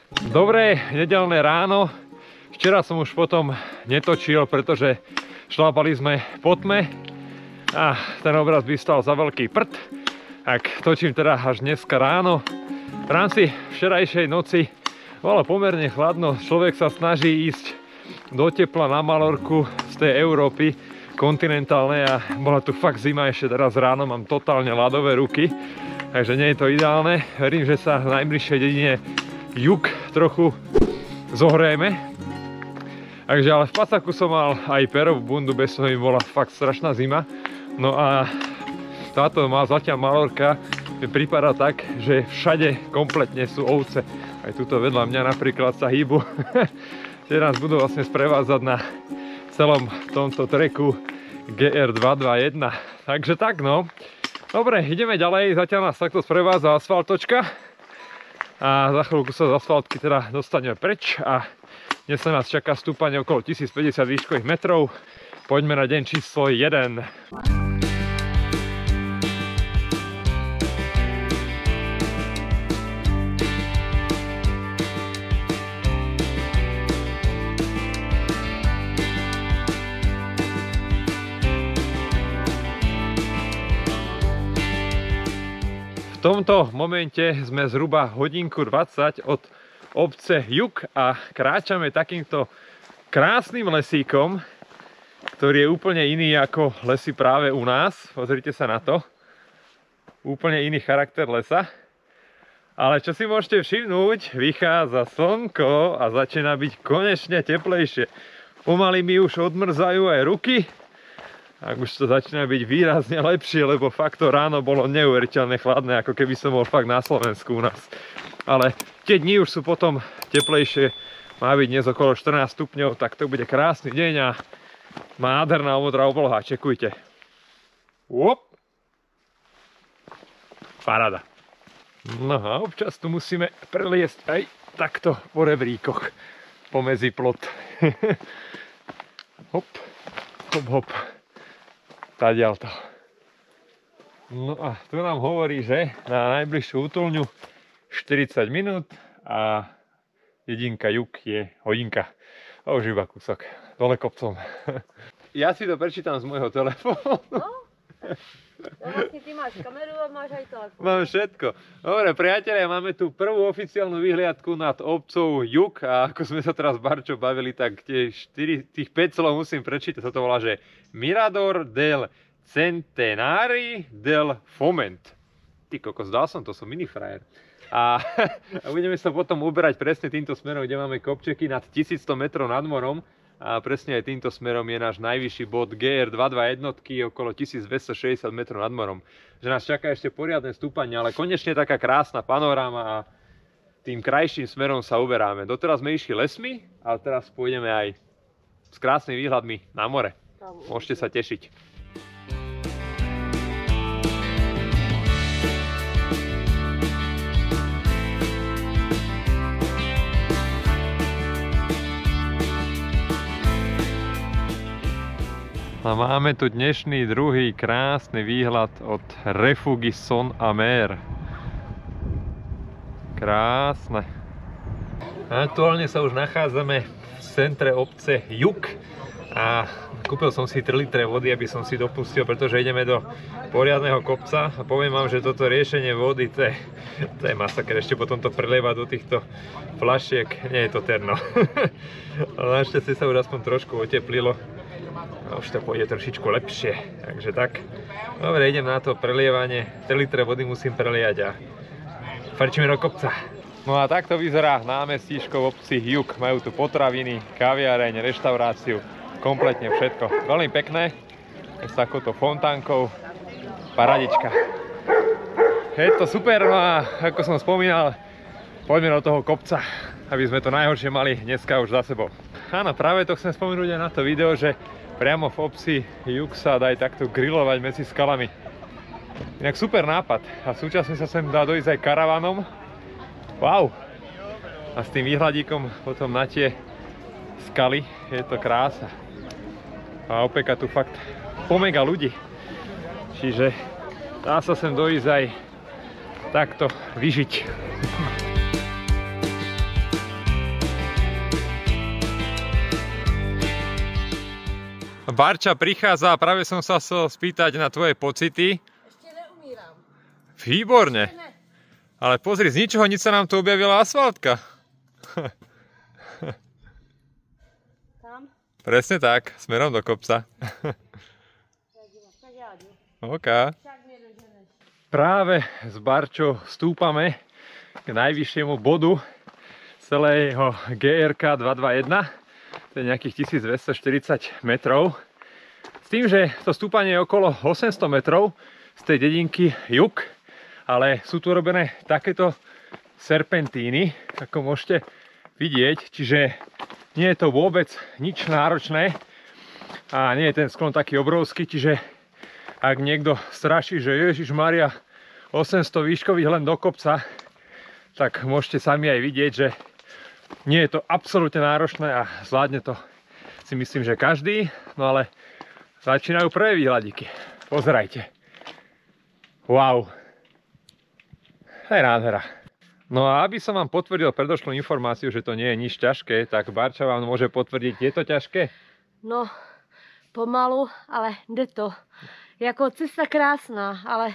Dobré nedeľné ráno. Včera som už potom netočil, pretože šlápali sme po tme a ten obraz by stal za veľký prd. Tak točím teda až dneska ráno. V rámci včerajšej noci bolo pomerne chladno. Človek sa snaží ísť do tepla na Malorku z tej Európy kontinentálnej a bola tu fakt zima. Ešte teraz ráno mám totálne ľadové ruky, takže nie je to ideálne. Verím, že sa v najbližšej dedine jug trochu zohrejeme. Takže ale v pasaku som mal aj perovú bundu, bez toho mi bola fakt strašná zima. No a táto zatiaľ Malorka mi prípada tak, že všade kompletne sú ovce. Aj tuto vedľa mňa napríklad sa hýbu. Tie nás budú vlastne sprevádzať na celom tomto treku GR221. Takže tak no. Dobre, ideme ďalej. Zatiaľ nás takto sprevádza asfaltočka. A za chvíľku sa z asfaltky teda dostaneme preč. A dnes sa nás čaká stúpanie okolo 1050 výškových metrov. Poďme na deň číslo 1. V tomto momente sme zhruba hodinku 20 od obce Jug a kráčame takýmto krásnym lesíkom, ktorý je úplne iný ako lesy práve u nás. Pozrite sa na to. Úplne iný charakter lesa. Ale čo si môžete všimnúť, vychádza slnko a začína byť konečne teplejšie. Pomaly mi už odmrzajú aj ruky. Ak už to začína byť výrazne lepšie, lebo fakt to ráno bolo neuveriteľne chladné, ako keby som bol fakt na Slovensku u nás. Ale tie dni už sú potom teplejšie, má byť dnes okolo 14 stupňov, tak to bude krásny deň a nádherná modrá obloha, čekujte. Op. Paráda. No a občas tu musíme preliesť aj takto po rebríkoch, pomedzi plot. Hop, hop, hop. Tadiaľto. No a tu nám hovorí, že na najbližšiu útulňu 40 minút a dedinka Jug je hodinka. A už iba kúsok dole kopcom. Ja si to prečítam z môjho telefónu. No? Vlastne ty máš kameru a máš aj telefón. Mám všetko. Dobre, priatelia, máme tu prvú oficiálnu vyhliadku nad obcou Jug a ako sme sa teraz s Barčou bavili, tak tých 5 slov musím prečítať. Sa to volá, že Mirador del Centenari del Foment. Ty kokos, dal som to, som mini frajer. A budeme sa potom uberať presne týmto smerom, kde máme kopčeky nad 1100 metrov nad morom. A presne aj týmto smerom je náš najvyšší bod GR221 okolo 1260 metrov nad morom. Že nás čaká ešte poriadne stúpanie, ale konečne taká krásna panoráma a tým krajším smerom sa uberáme. Doteraz sme išli lesmi, ale teraz pôjdeme aj s krásnymi výhľadmi na more. Môžete sa tešiť. A máme tu dnešný druhý krásny výhľad od Refugy Son Amer. Krásne. Aktuálne sa už nachádzame v centre obce Jug a kúpil som si 3 litre vody, aby som si dopustil, pretože ideme do poriadneho kopca a poviem vám, že toto riešenie vody to je masaker. Ešte potom to prelievať do týchto fľašiek, nie je to terno. Ale našťastie sa už aspoň trošku oteplilo. A už to pôjde trošičku lepšie, takže tak. Dobre, idem na to prelievanie. 3 litre vody musím preliať a frčíme do kopca. No a takto vyzerá námestíčko v obci Jug. Majú tu potraviny, kaviareň, reštauráciu, kompletne všetko. Veľmi pekné, s takouto fontánkou, paradička. Je to super, no a ako som spomínal, poďme do toho kopca, aby sme to najhoršie mali dneska už za sebou. Áno, práve to chcem spomenúť aj na to video, že priamo v obci Jug sa dá aj takto grilovať medzi skalami. Inak super nápad a súčasne sa sem dá dojsť aj karavanom. Wow! A s tým výhľadíkom potom na tie skaly je to krása. A opeka tu fakt pomega ľudí. Čiže dá sa sem dojsť aj takto vyžiť. Barča prichádza a práve som sa chcel spýtať na tvoje pocity. Ešte neumíram. Výborne. Ale pozri, z ničoho nič sa nám tu objavila asfaltka. Tam? Presne tak, smerom do kopca. OK. Práve s Barčou stúpame k najvyššiemu bodu celého GRK 221. To je nejakých 1240 metrov. S tým, že to stúpanie je okolo 800 metrov z tej dedinky Juk, ale sú tu robené takéto serpentíny, ako môžete vidieť, čiže nie je to vôbec nič náročné a nie je ten sklon taký obrovský, čiže ak niekto straší, že Ježišmaria 800 výškových len do kopca, tak môžete sami aj vidieť, že nie je to absolútne náročné a zvládne to, si myslím, že každý. No ale začínajú prvé výhľadiky. Pozerajte. Wow. To je nádhera. No a aby som vám potvrdil predošlú informáciu, že to nie je nič ťažké, tak Barča vám môže potvrdiť, je to ťažké? No, pomalu, ale jde to. Jako cesta krásná, ale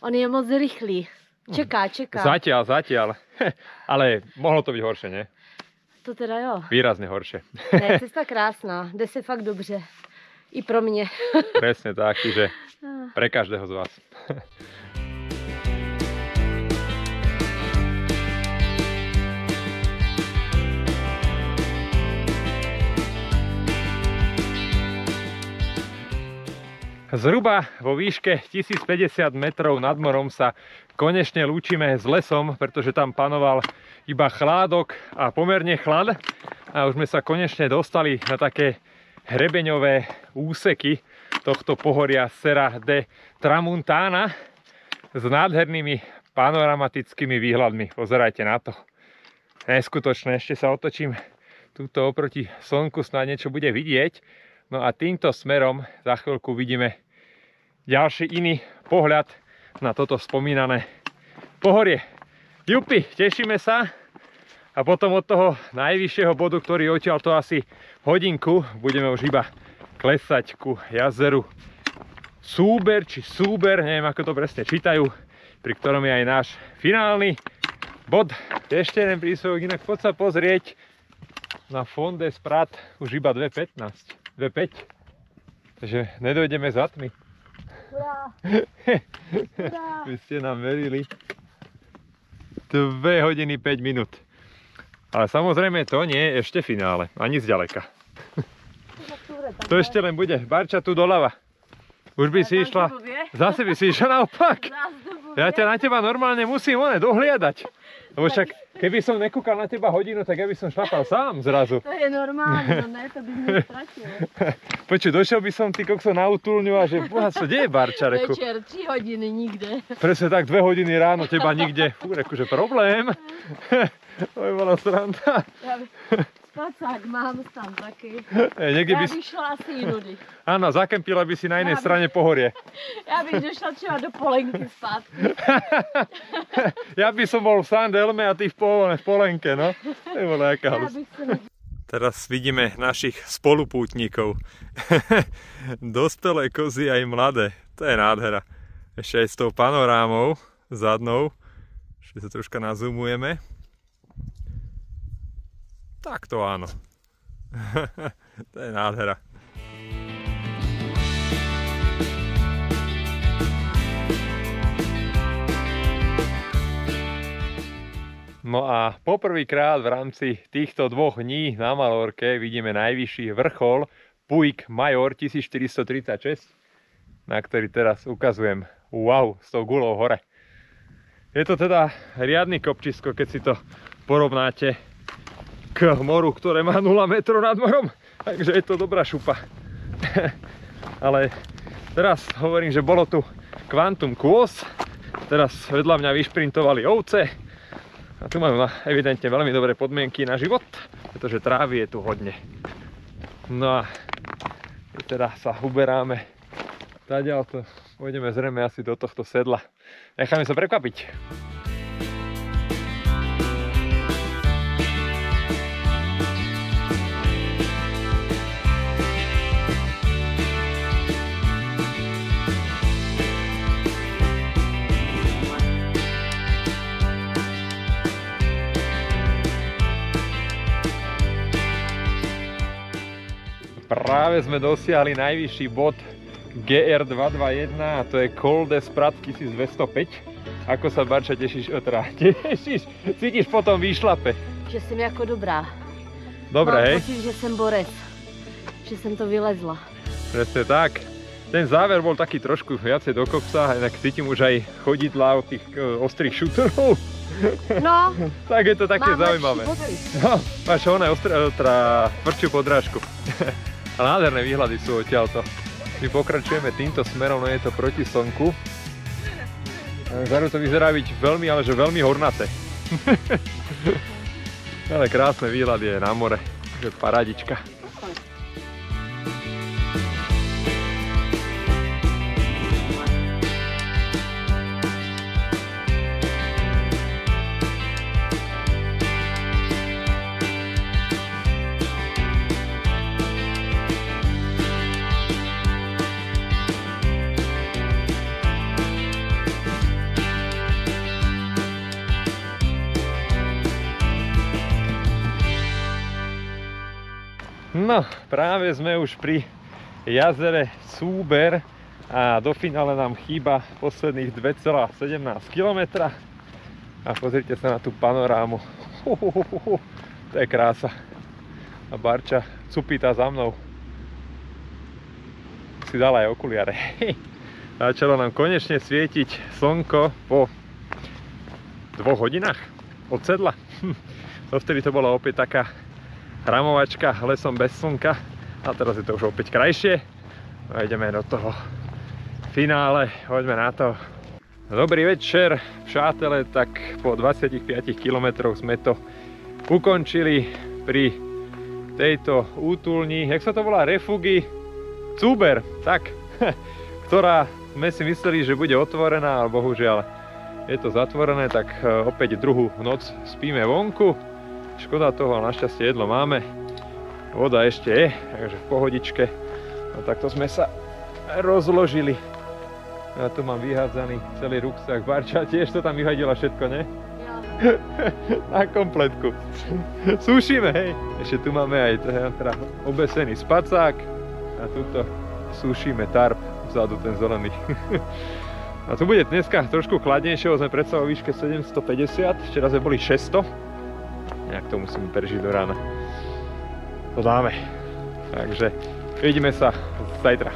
on je moc rychlý. Čeká. Zatiaľ. Ale mohlo to byť horšie, nie? To teda jo. Výrazne horšie. Ne, cesta krásná, jde se fakt dobře. I pro mě. Presne tak, čiže pre každého z vás. Zhruba vo výške 1050 metrov nad morom sa konečne lúčime s lesom, pretože tam panoval iba chládok a pomerne chlad. A už sme sa konečne dostali na také hrebeňové úseky tohto pohoria Serra de Tramuntana s nádhernými panoramatickými výhľadmi. Pozerajte na to. Neskutočné, ešte sa otočím túto oproti slnku, snáď niečo bude vidieť. No a týmto smerom za chvíľku vidíme ďalší iný pohľad na toto spomínané pohorie. Jupi, tešíme sa a potom od toho najvyššieho bodu, ktorý odtiaľ to asi hodinku, budeme už iba klesať ku jazeru Súber, neviem ako to presne čítajú, pri ktorom je aj náš finálny bod. Ešte jeden príspevok, inak poď sa pozrieť na Fond des Prats už iba 2.15. 2.5. Takže nedojdeme za tmy. Hurá. Vy ste nám verili. 2 hodiny 5 minút. Ale samozrejme to nie je ešte finále. Ani zďaleka. To ešte len bude. Barča tu doľava. Už by si išla. Zase by si išla naopak. Ja ťa na teba normálne musím dohliadať. Lebo však keby som nekúkal na teba hodinu, tak ja by som šlapal sám zrazu. To je normálne, no ne, to by mi stratil. Počuj, došiel by som ty kokso na útulňu a že boha, čo deje Barča, reku. Večer, 3 hodiny nikde. Presne tak, 2 hodiny ráno, teba nikde. Fú, reku, že problém. To by bola sranda. Spacák mám tam taký. Ja by šla asi inudy. Áno, zakempila by si na inej strane pohorie. Ja by došla třeba do Polenky spátky. Ja by som bol v Sandelme a ty v Polenke, no. To je bola jaká halus. Teraz vidíme našich spolupútnikov. Dospelé kozy aj mladé. To je nádhera. Ešte aj s tou panorámou zadnou. Ešte sa troška nazumujeme. Tak to áno. To je nádhera. No a poprvýkrát v rámci týchto 2 dní na Malorke vidíme najvyšší vrchol Puig Mayor 1436, na ktorý teraz ukazujem. Wow, s tou gulou hore. Je to teda riadny kopčisko, keď si to porovnáte k moru, ktoré má 0 metrov nad morom. Takže je to dobrá šupa. Ale teraz hovorím, že bolo tu Quantum Quos. Teraz vedľa mňa vyšprintovali ovce. A tu majú evidentne veľmi dobré podmienky na život, pretože trávy je tu hodne. No a teda sa uberáme tadiaľ to. Pôjdeme zrejme asi do tohto sedla. Necháme sa prekvapiť. Práve sme dosiahli najvyšší bod GR221 a to je Col de Sprat 1205. Ako sa, Barča, tešíš? Cítiš po tom výšlape? Že jsem jako dobrá. Dobre, hej? Mám pocit, že jsem borec. Že jsem to vylezla. Presne tak. Ten záver bol taký trošku viacej do kopca, inak cítim už aj chodidlá od tých ostrých šutrov. No. Tak je to také zaujímavé. No, máš ona tvrdšiu podrážku. A nádherné výhľady sú odtiaľto. My pokračujeme týmto smerom, no je to proti slnku. Zároveň to vyzerá byť veľmi, ale že veľmi hornaté. Ale krásne výhľady je na more, že paradička. No, práve sme už pri jazere Súber a do finále nám chýba posledných 2,17 km. A pozrite sa na tú panorámu. To je krása. A Barča cupita za mnou. Si dala aj okuliare. Začalo nám konečne svietiť slnko po 2 hodinách od sedla. Dovtedy to bola opäť taká hramovačka lesom bez slnka a teraz je to už opäť krajšie a ideme do toho finále, poďme na to. Dobrý večer, přátelé, tak po 25 km sme to ukončili pri tejto útulni, jak sa to volá, Refugi Súber, tak, ktorá sme si mysleli, že bude otvorená, ale bohužiaľ je to zatvorené, tak opäť druhú noc spíme vonku. Škoda toho, ale našťastie jedlo máme. Voda ešte je, takže v pohodičke. No takto sme sa rozložili. Ja tu mám vyhádzaný celý ruksak. Barča, tiež to tam vyhadila všetko, ne? Ja. Na kompletku. Sušíme, hej. Ešte tu máme aj teda obesený spacák. A tuto sušíme tarp, vzadu ten zelený. A tu bude dneska trošku chladnejšie, sme predsa o výške 750, včera sme boli 600. Nejak to musíme prežiť do rána. To dáme. Takže vidíme sa zajtra.